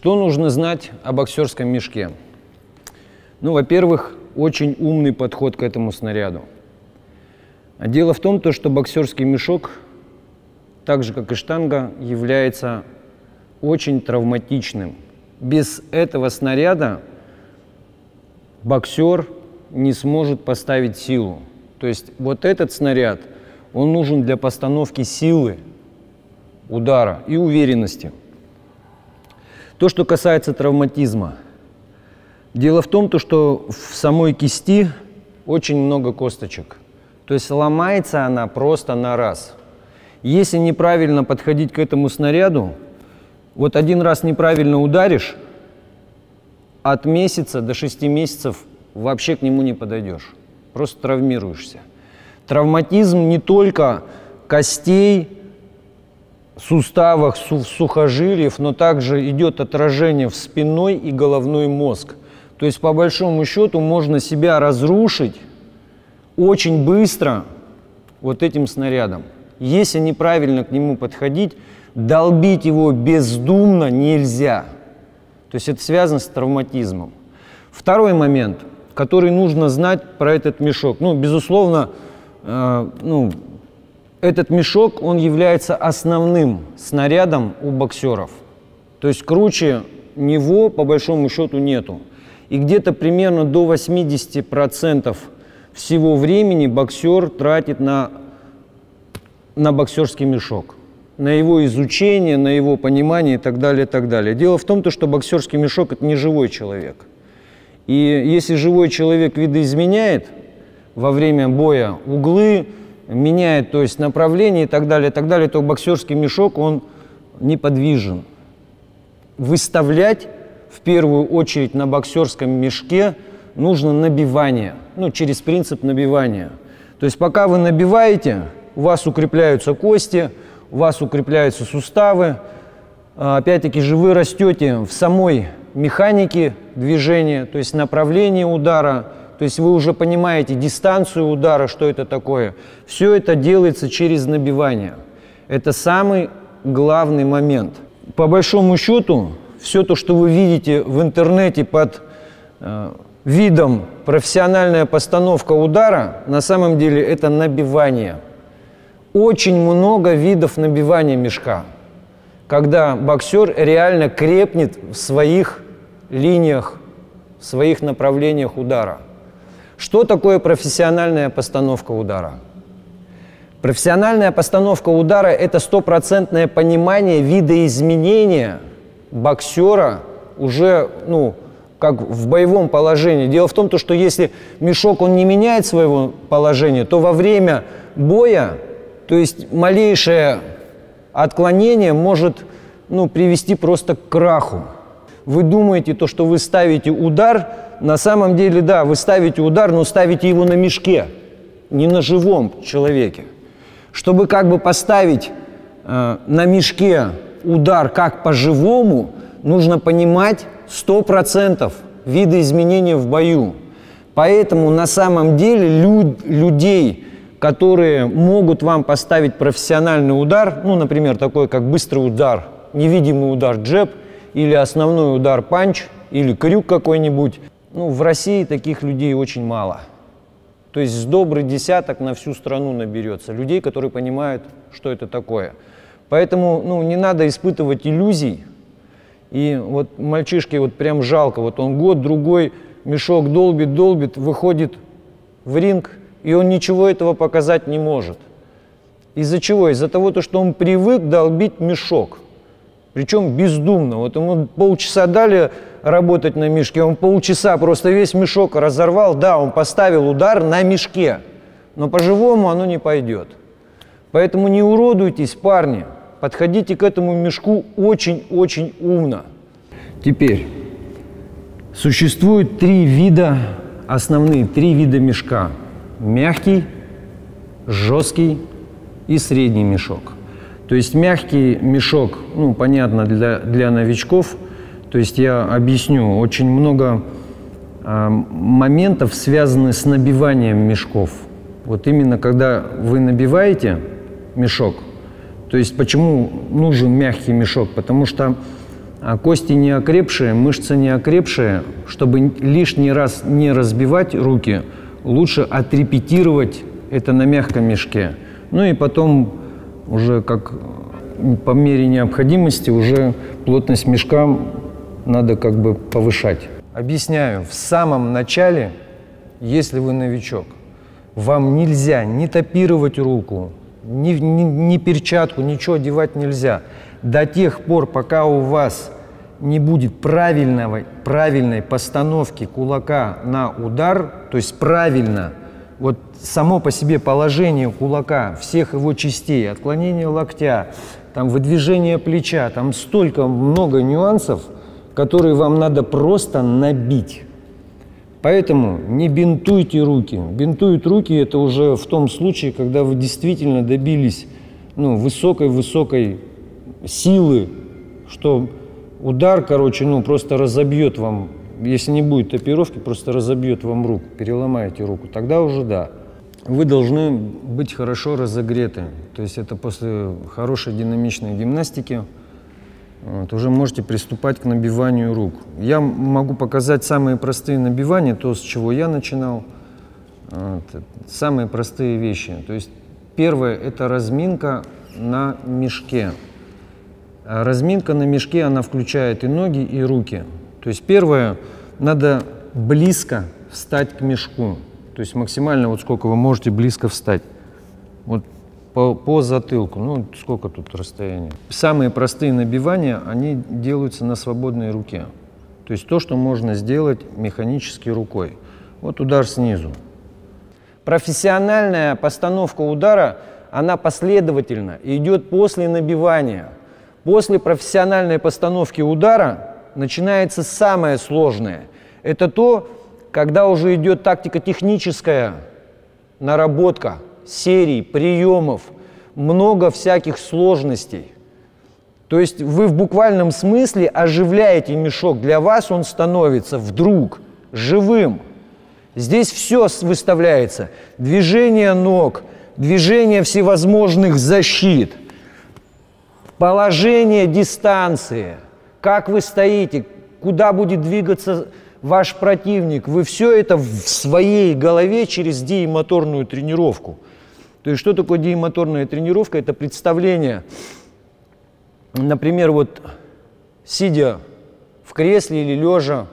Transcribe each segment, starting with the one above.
Что нужно знать о боксерском мешке? Ну, во-первых, очень умный подход к этому снаряду. Дело в том, что боксерский мешок, так же как и штанга, является очень травматичным. Без этого снаряда боксер не сможет поставить силу. То есть вот этот снаряд, он нужен для постановки силы удара и уверенности. То, что касается травматизма. Дело в том, что в самой кисти очень много косточек. То есть ломается она просто на раз. Если неправильно подходить к этому снаряду, вот один раз неправильно ударишь, от месяца до 6 месяцев вообще к нему не подойдешь. Просто травмируешься. Травматизм не только костей, суставах, сухожилиев, но также идет отражение в спинной и головной мозг. То есть, по большому счету, можно себя разрушить очень быстро вот этим снарядом. Если неправильно к нему подходить, долбить его бездумно нельзя. То есть это связано с травматизмом. Второй момент, который нужно знать про этот мешок. Ну, безусловно, этот мешок, он является основным снарядом у боксеров. То есть круче него, по большому счету, нету. И где-то примерно до 80% всего времени боксер тратит на боксерский мешок. На его изучение, на его понимание и так далее, и так далее. Дело в том, что боксерский мешок – это не живой человек. И если живой человек видоизменяет во время боя углы, меняет, то есть направление и так далее, то боксерский мешок, он неподвижен. Выставлять в первую очередь на боксерском мешке нужно набивание, через принцип набивания. То есть пока вы набиваете, у вас укрепляются кости, у вас укрепляются суставы, опять-таки же вы растете в самой механике движения, то есть направление удара, то есть вы уже понимаете дистанцию удара, что это такое. Все это делается через набивание. Это самый главный момент. По большому счету, все то, что вы видите в интернете под видом профессиональная постановка удара, на самом деле это набивание. Очень много видов набивания мешка, когда боксер реально крепнет в своих линиях, в своих направлениях удара. Что такое профессиональная постановка удара? Профессиональная постановка удара – это стопроцентное понимание видоизменения боксера уже, как в боевом положении. Дело в том, что если мешок он не меняет своего положения, то во время боя, то есть малейшее отклонение может привести просто к краху. Вы думаете, что вы ставите удар, на самом деле, да, вы ставите удар, но ставите его на мешке, не на живом человеке. Чтобы поставить на мешке удар как по-живому, нужно понимать 100% видоизменения в бою. Поэтому на самом деле людей, которые могут вам поставить профессиональный удар, например, такой как быстрый удар, невидимый удар джеб, или основной удар панч, или крюк какой-нибудь, в России таких людей очень мало. То есть с добрый десяток на всю страну наберется людей, которые понимают, что это такое. Поэтому не надо испытывать иллюзий. И вот мальчишке прям жалко, он год-другой мешок долбит, выходит в ринг, и он ничего этого показать не может. Из-за чего? Из-за того, что он привык долбить мешок. Причем бездумно. Ему полчаса дали работать на мешке, он полчаса просто весь мешок разорвал. Да, он поставил удар на мешке, но по-живому оно не пойдет. Поэтому не уродуйтесь, парни. Подходите к этому мешку очень-очень умно. Теперь существует основные три вида мешка. Мягкий, жесткий и средний мешок. То есть мягкий мешок, понятно, для новичков. То есть я объясню, очень много моментов связаны с набиванием мешков. Вот именно когда вы набиваете мешок, то есть почему нужен мягкий мешок? Потому что А кости не окрепшие, мышцы не окрепшие, чтобы лишний раз не разбивать руки, лучше отрепетировать это на мягком мешке. Ну и потом уже как по мере необходимости уже плотность мешка надо как бы повышать. Объясняю, в самом начале, если вы новичок, вам нельзя не топировать руку, ни перчатку, ничего одевать нельзя. До тех пор, пока у вас не будет правильной постановки кулака на удар, то есть правильно, вот само по себе положение кулака, всех его частей, отклонение локтя, там выдвижение плеча, там столько много нюансов, которые вам надо просто набить. Поэтому не бинтуйте руки. Бинтуют руки это уже в том случае, когда вы действительно добились высокой силы, что удар, короче, просто разобьет вам, если не будет топировки, просто разобьет вам руку, переломаете руку. Тогда уже да. Вы должны быть хорошо разогреты. То есть это после хорошей динамичной гимнастики. Уже можете приступать к набиванию рук. Я могу показать самые простые набивания, то, с чего я начинал. Самые простые вещи. То есть первое – это разминка на мешке. Разминка на мешке, она включает и ноги, и руки. То есть первое – надо близко встать к мешку. То есть максимально, вот сколько вы можете близко встать. Вот по затылку, сколько тут расстояние. Самые простые набивания, они делаются на свободной руке. То есть то, что можно сделать механически рукой. Вот удар снизу. Профессиональная постановка удара, она последовательно идет после набивания. После профессиональной постановки удара начинается самое сложное. Это то, когда уже идет тактико-техническая наработка серий, приемов, много всяких сложностей. То есть вы в буквальном смысле оживляете мешок. Для вас он становится вдруг живым. Здесь все выставляется. Движение ног, движение всевозможных защит, положение дистанции, как вы стоите, куда будет двигаться ваш противник. Вы все это в своей голове через деймоторную тренировку. То есть что такое деймоторная тренировка? Это представление, например, вот сидя в кресле или лежа,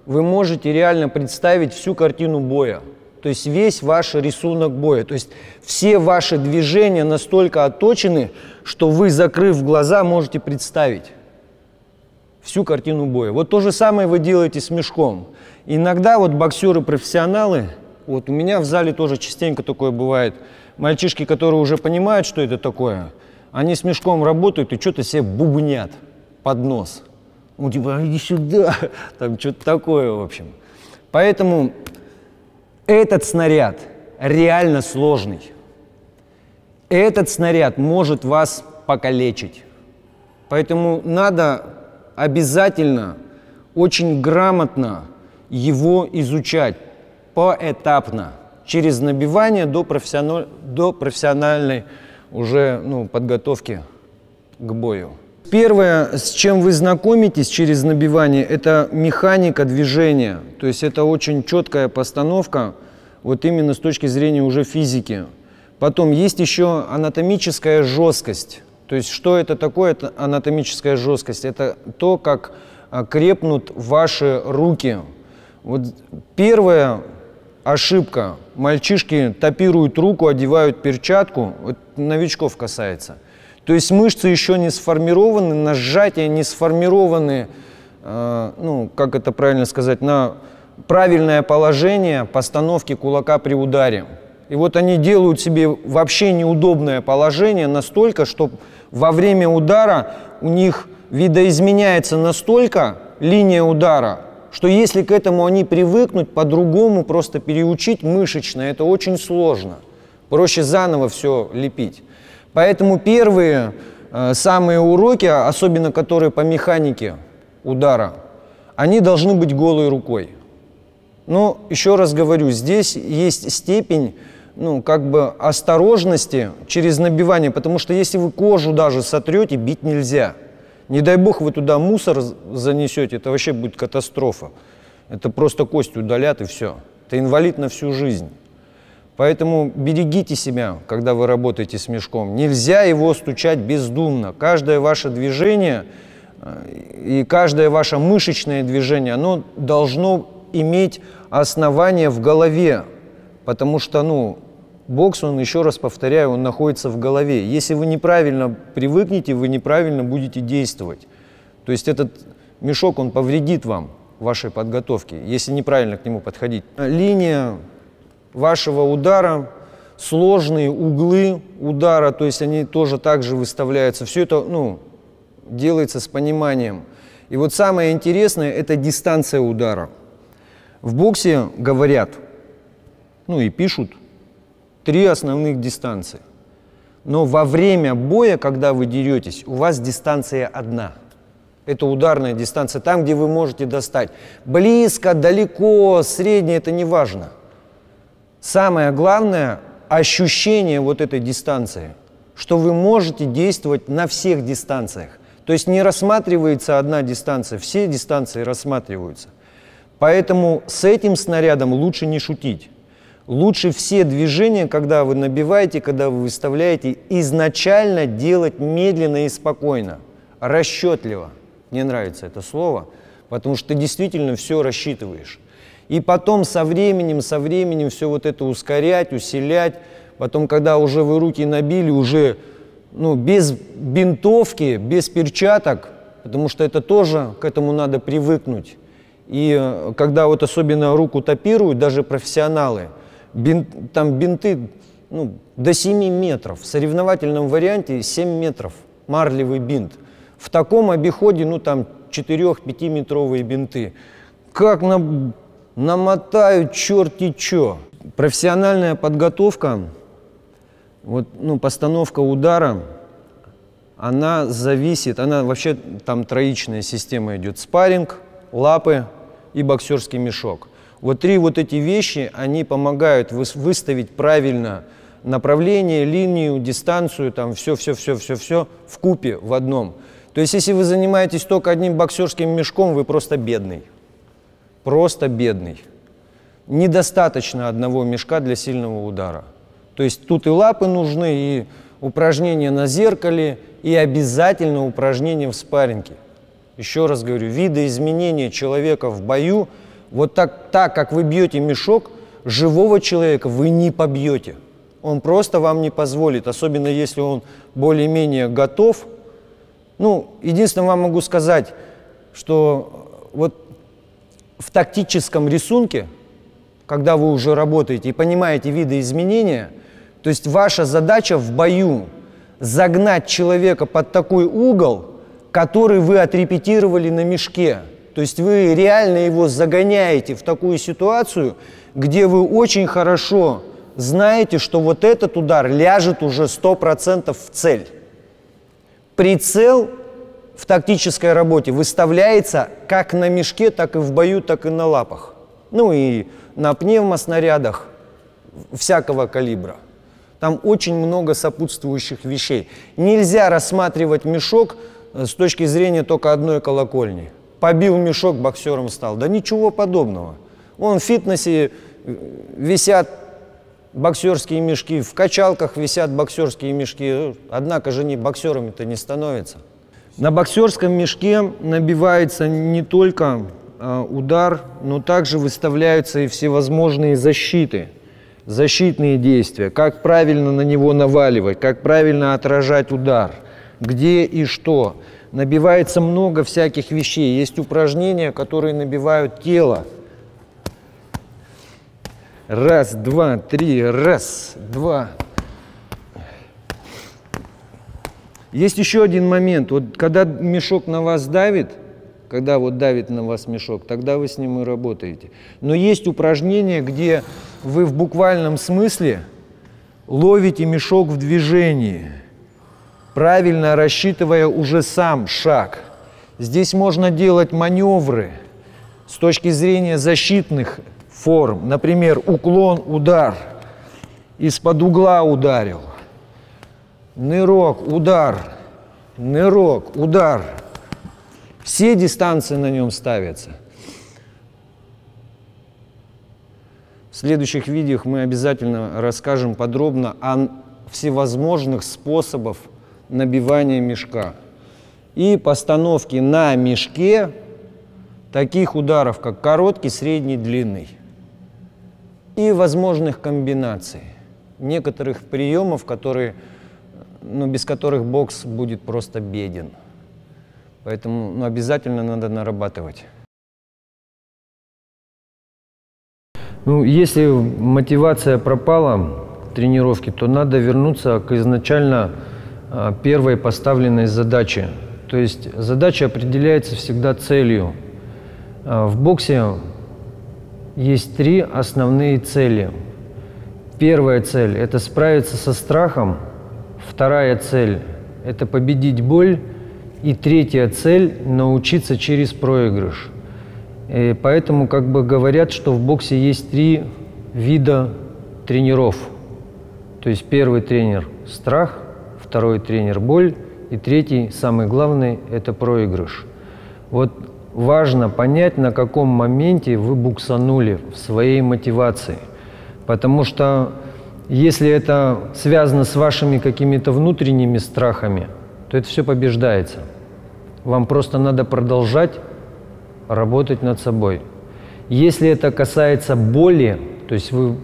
вы можете реально представить всю картину боя. То есть весь ваш рисунок боя. То есть все ваши движения настолько отточены, что вы, закрыв глаза, можете представить всю картину боя. Вот то же самое вы делаете с мешком. Иногда вот боксеры-профессионалы, вот у меня в зале тоже частенько такое бывает, мальчишки, которые уже понимают, что это такое, они с мешком работают и что-то себе бубнят под нос. Ну типа, иди сюда, там что-то такое, в общем. Поэтому этот снаряд реально сложный. Этот снаряд может вас покалечить. Поэтому надо обязательно очень грамотно его изучать поэтапно, через набивание до профессиональной уже подготовки к бою. Первое, с чем вы знакомитесь через набивание, это механика движения. То есть это очень четкая постановка, вот именно с точки зрения уже физики. Потом есть еще анатомическая жесткость. То есть что это такое, это анатомическая жесткость? Это то, как крепнут ваши руки. Вот первая ошибка. Мальчишки топируют руку, одевают перчатку. Вот новичков касается. То есть мышцы еще не сформированы, на сжатие не сформированы, как это правильно сказать, на правильное положение постановки кулака при ударе. И вот они делают себе вообще неудобное положение настолько, что во время удара у них видоизменяется настолько линия удара, что если к этому они привыкнут, по-другому просто переучить мышечно, это очень сложно. Проще заново все лепить. Поэтому первые самые уроки, особенно которые по механике удара, они должны быть голой рукой. Но еще раз говорю, здесь есть степень осторожности через набивание, потому что если вы кожу даже сотрете, бить нельзя. Не дай бог вы туда мусор занесете, это вообще будет катастрофа. Это просто кость удалят и все. Это инвалид на всю жизнь. Поэтому берегите себя, когда вы работаете с мешком. Нельзя его стучать бездумно. Каждое ваше движение и каждое ваше мышечное движение, оно должно иметь основание в голове. Потому что, бокс, он, еще раз повторяю, он находится в голове. Если вы неправильно привыкнете, вы неправильно будете действовать. То есть этот мешок, он повредит вам, вашей подготовке, если неправильно к нему подходить. Линия вашего удара, сложные углы удара, то есть они тоже так же выставляются. Все это, делается с пониманием. И вот самое интересное – это дистанция удара. В боксе говорят, и пишут, 3 основных дистанции. Но во время боя, когда вы деретесь, у вас дистанция одна. Это ударная дистанция, там, где вы можете достать. Близко, далеко, средняя – это не важно. Самое главное – ощущение вот этой дистанции, что вы можете действовать на всех дистанциях. То есть не рассматривается одна дистанция, все дистанции рассматриваются. Поэтому с этим снарядом лучше не шутить. Лучше все движения, когда вы набиваете, когда вы выставляете, изначально делать медленно и спокойно, расчетливо. Мне нравится это слово, потому что ты действительно все рассчитываешь. И потом со временем все вот это ускорять, усилять. Потом, когда уже вы руки набили, уже без бинтовки, без перчаток, потому что это тоже, к этому надо привыкнуть. И когда вот особенно руку топируют, даже профессионалы, там бинты до 7 метров. В соревновательном варианте 7 метров, марлевый бинт. В таком обиходе, 4-5-метровые бинты. Как намотают черти чё. Профессиональная подготовка, постановка удара, она зависит, она вообще, там троичная система идет: спарринг, лапы и боксерский мешок. Вот 3 вот эти вещи, они помогают выставить правильно направление, линию, дистанцию, там все вкупе в одном. То есть, если вы занимаетесь только одним боксерским мешком, вы просто бедный. Просто бедный. Недостаточно одного мешка для сильного удара. То есть, тут и лапы нужны, и упражнения на зеркале, и обязательно упражнения в спарринге. Еще раз говорю, видоизменения человека в бою, вот так как вы бьете мешок, живого человека вы не побьете. Он просто вам не позволит, особенно если он более-менее готов. Единственное, вам могу сказать, что вот в тактическом рисунке, когда вы уже работаете и понимаете видоизменения, то есть ваша задача в бою загнать человека под такой угол, который вы отрепетировали на мешке. То есть вы реально его загоняете в такую ситуацию, где вы очень хорошо знаете, что вот этот удар ляжет уже 100% в цель. Прицел в тактической работе выставляется как на мешке, так и в бою, так и на лапах. И на пневмоснарядах всякого калибра. Там очень много сопутствующих вещей. Нельзя рассматривать мешок с точки зрения только одной колокольни. Побил мешок, боксером стал. Да ничего подобного. Вон в фитнесе висят боксерские мешки, в качалках висят боксерские мешки. Однако же боксерами-то не становятся. На боксерском мешке набивается не только удар, но также выставляются и всевозможные защиты, защитные действия, как правильно на него наваливать, как правильно отражать удар, где и что. Набивается много всяких вещей. Есть упражнения, которые набивают тело. Раз, два, три, раз, два. Есть еще один момент. Вот когда мешок на вас давит, когда вот давит на вас мешок, тогда вы с ним и работаете. Но есть упражнения, где вы в буквальном смысле ловите мешок в движении, правильно рассчитывая уже сам шаг. Здесь можно делать маневры с точки зрения защитных форм. Например, уклон, удар, из-под угла ударил, нырок, удар, Все дистанции на нем ставятся. В следующих видео мы обязательно расскажем подробно о всевозможных способах набивания мешка и постановки на мешке таких ударов, как короткий, средний, длинный, и возможных комбинаций, некоторых приемов, которые, без которых бокс будет просто беден. Поэтому обязательно надо нарабатывать. Если мотивация пропала к тренировке, то надо вернуться к изначально первой поставленной задаче. То есть задача определяется всегда целью. В боксе есть 3 основные цели. Первая цель – это справиться со страхом. Вторая цель – это победить боль. И третья цель – научиться через проигрыш. И поэтому говорят, что в боксе есть 3 вида тренеров. То есть первый тренер – страх, второй тренер – боль, и третий, самый главный – это проигрыш. Вот важно понять, на каком моменте вы буксанули в своей мотивации. Потому что если это связано с вашими какими-то внутренними страхами, то это все побеждается. Вам просто надо продолжать работать над собой. Если это касается боли, то есть вы,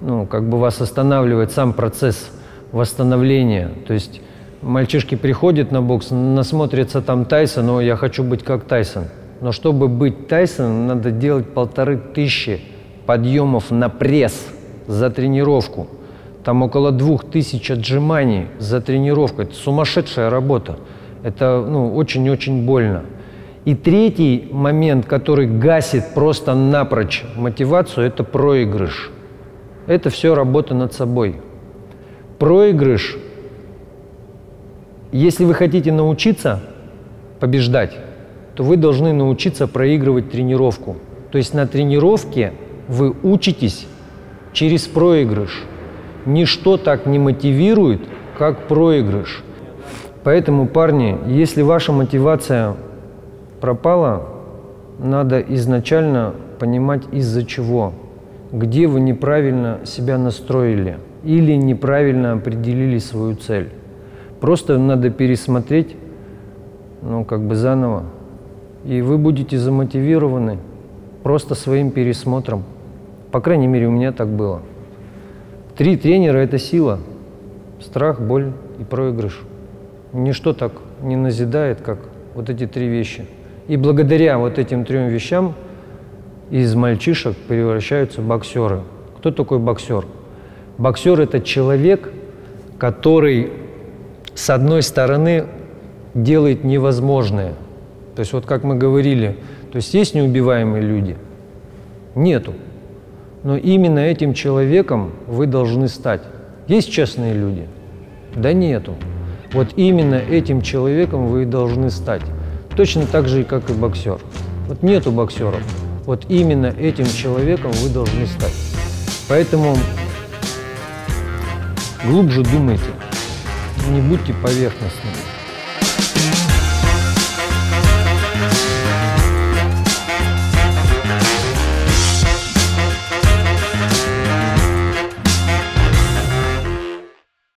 вас останавливает сам процесс восстановления, то есть мальчишки приходят на бокс, насмотрятся там Тайсона, я хочу быть как Тайсон. Но чтобы быть Тайсоном, надо делать 1500 подъемов на пресс за тренировку. Там около 2000 отжиманий за тренировку. Это сумасшедшая работа. Это очень-очень больно. И третий момент, который гасит просто напрочь мотивацию, это проигрыш. Это все работа над собой. Проигрыш, если вы хотите научиться побеждать, то вы должны научиться проигрывать тренировку. То есть на тренировке вы учитесь через проигрыш. Ничто так не мотивирует, как проигрыш. Поэтому, парни, если ваша мотивация пропала, надо изначально понимать, из-за чего, где вы неправильно себя настроили или неправильно определили свою цель. Просто надо пересмотреть, заново, и вы будете замотивированы просто своим пересмотром. По крайней мере, у меня так было. 3 тренера – это сила, страх, боль и проигрыш. Ничто так не назидает, как вот эти 3 вещи. И благодаря вот этим 3 вещам из мальчишек превращаются в боксеры. Кто такой боксер? Боксер – это человек, который, с одной стороны, делает невозможное. То есть, как мы говорили, то есть неубиваемые люди? Нету. Но именно этим человеком вы должны стать. Есть честные люди? Да нету. Вот именно этим человеком вы должны стать. Точно так же, как и боксер. Вот нету боксеров. Вот именно этим человеком вы должны стать. Поэтому глубже думайте, не будьте поверхностными.